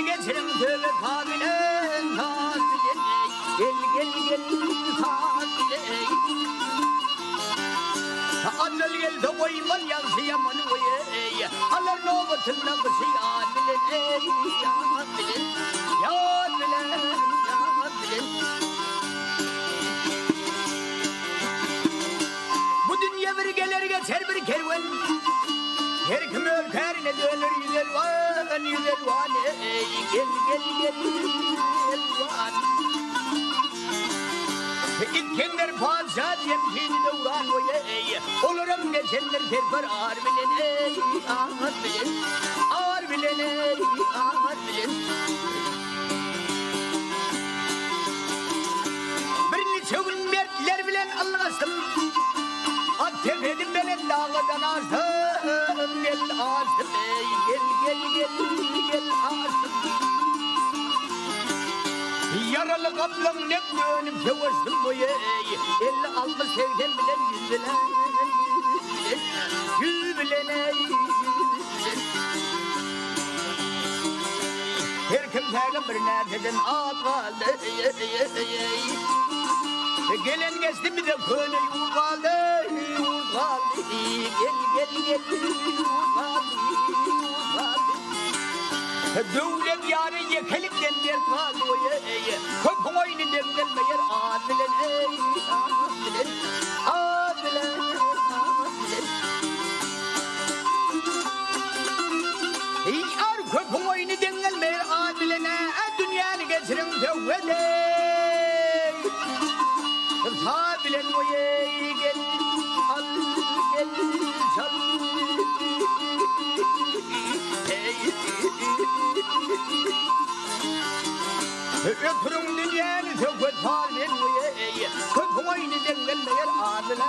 geçirin tövbe tabilen tabilen gel tabilen Adel gel de koyman yansıyaman oye Alar nobatından kısıyan bilen ya bilen Bu dünya bir gelir geçer bir kervan Her kim ölkerine dönür yüzel van Gel van İlkenler padişah yemkini de uğran oye Olurum geçenler terper ağır bilen ağır bilen Birini çoğun mertler bilen Allah'ım At tepedim belen dağlardan asım Gel asım gel asım Yaralı kaplan ne gönüm çavuştum boye 50-60 sevden bilen yüz bilen Her kim peygamber nereden kaldı Gelen geçti bir de köyüne yol kaldı Gel Devlet yarı yekelikten dert kaldı Köpün oyunu demlenmeyer adilen Ar köpün oyunu demlenmeyer adilen Dünyanı geçirin tevhede Tabilen oye gel al gel çal Öpürüm dünyanı tevhid tabilen oye Köpün oyunu demlenmeyer adilen